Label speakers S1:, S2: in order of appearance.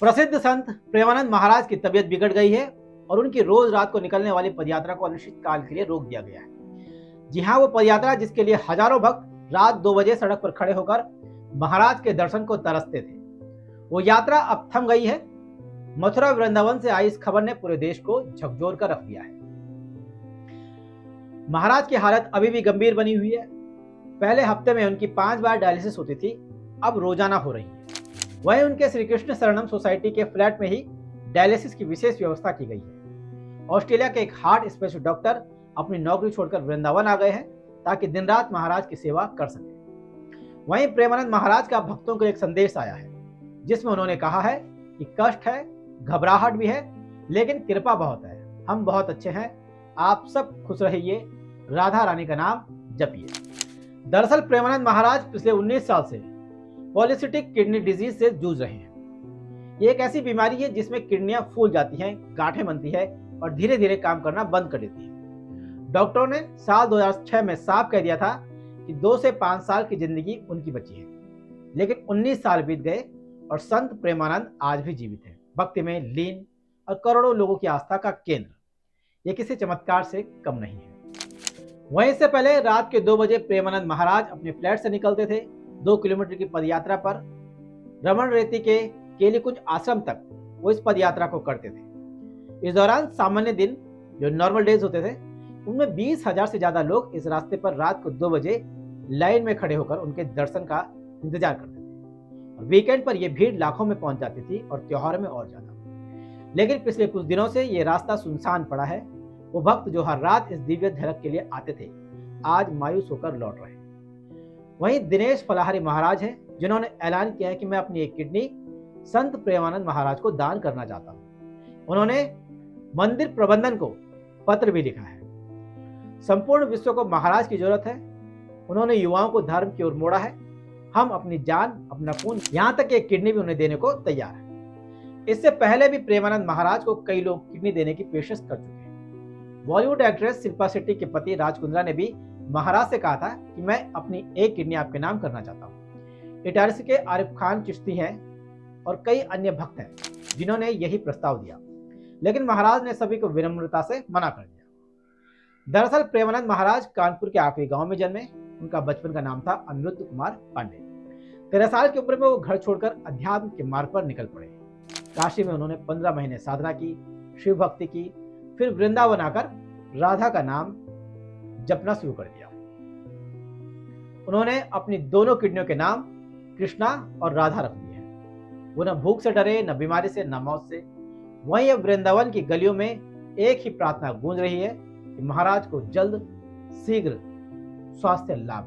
S1: प्रसिद्ध संत प्रेमानंद महाराज की तबीयत बिगड़ गई है और उनकी रोज रात को निकलने वाली पदयात्रा को अनिश्चित काल के लिए रोक दिया गया है। जी हाँ, वो पदयात्रा जिसके लिए हजारों भक्त रात 2 बजे सड़क पर खड़े होकर महाराज के दर्शन को तरसते थे, वो यात्रा अब थम गई है। मथुरा वृंदावन से आई इस खबर ने पूरे देश को झकझोर कर रख दिया है। महाराज की हालत अभी भी गंभीर बनी हुई है। पहले हफ्ते में उनकी 5 बार डायलिसिस होती थी, अब रोजाना हो रही है। वहीं उनके श्री कृष्ण शरणम सोसाइटी के फ्लैट में ही डायलिसिस की विशेष व्यवस्था की गई है। ऑस्ट्रेलिया के एक हार्ट स्पेशलिस्ट डॉक्टर अपनी नौकरी छोड़कर वृंदावन आ गए हैं ताकि दिन रात महाराज की सेवा कर सके। वहीं प्रेमानंद महाराज का भक्तों को एक संदेश आया है जिसमें उन्होंने कहा है कि कष्ट है, घबराहट भी है, लेकिन कृपा बहुत है। हम बहुत अच्छे हैं, आप सब खुश रहिए, राधा रानी का नाम जपिए। दरअसल प्रेमानंद महाराज पिछले 19 साल से पॉलीसिस्टिक किडनी डिजीज से जूझ रहे हैं। ये एक ऐसी बीमारी है जिसमें किडनियां फूल जाती हैं, गांठें बनती है और धीरे धीरे काम करना बंद कर देती है। डॉक्टरों ने साल 2006 में साफ कह दिया था कि 2 से 5 साल की जिंदगी उनकी बची है, लेकिन 19 साल बीत गए और संत प्रेमानंद आज भी जीवित है, भक्ति में लीन और करोड़ों लोगों की आस्था का केंद्र। ये किसी चमत्कार से कम नहीं है। वहीं से पहले रात के 2 बजे प्रेमानंद महाराज अपने फ्लैट से निकलते थे। 2 किलोमीटर की पदयात्रा पर रमन रेती के केलीकुंज आश्रम तक वो इस पदयात्रा को करते थे। इस दौरान सामान्य दिन जो नॉर्मल डेज होते थे उनमें 20,000 से ज्यादा लोग इस रास्ते पर रात को 2 बजे लाइन में खड़े होकर उनके दर्शन का इंतजार करते थे। और वीकेंड पर यह भीड़ लाखों में पहुंच जाती थी और त्योहार में और ज्यादा। लेकिन पिछले कुछ दिनों से ये रास्ता सुनसान पड़ा है। वो भक्त जो हर रात इस दिव्य झलक के लिए आते थे आज मायूस होकर लौट रहे हैं। वहीं दिनेश फलाहारी महाराज हैं जिन्होंने ऐलान किया है कि मैं अपनी एक किडनी संत प्रेमानंद महाराज को दान करना चाहता हूं। उन्होंने मंदिर प्रबंधन को पत्र भी लिखा है। संपूर्ण विश्व को महाराज की जरूरत है। उन्होंने युवाओं को धर्म की ओर मोड़ा है। हम अपनी जान, अपना खून, यहाँ तक एक किडनी भी उन्हें देने को तैयार है। इससे पहले भी प्रेमानंद महाराज को कई लोग किडनी देने की पेशकश कर चुके हैं। बॉलीवुड एक्ट्रेस शिल्पा शेट्टी के पति राज कुंद्रा ने भी महाराज से कहा था कि मैं अपनी एक किडनी आपके नाम करना चाहता हूँ। इटारसी के आरिफ खान चिश्ती हैं और कई अन्य भक्त हैं जिन्होंने यही प्रस्ताव दिया, लेकिन महाराज ने सभी को विनम्रता से मना कर दिया। दरअसल प्रेमानंद महाराज कानपुर के आखिरी गांव में जन्मे। उनका बचपन का नाम था अनिरुद्ध कुमार पांडे। 13 साल की उम्र में वो घर छोड़कर अध्यात्म के मार्ग पर निकल पड़े। काशी में उन्होंने 15 महीने साधना की, शिव भक्ति की, फिर वृंदावन आकर राधा का नाम जपना शुरू कर दिया। उन्होंने अपनी दोनों किडनियों के नाम कृष्णा और राधा रख दिए हैं। वो न भूख से डरे, न बीमारी से, न मौत से। वहीं अब वृंदावन की गलियों में एक ही प्रार्थना गूंज रही है कि महाराज को जल्द शीघ्र स्वास्थ्य लाभ।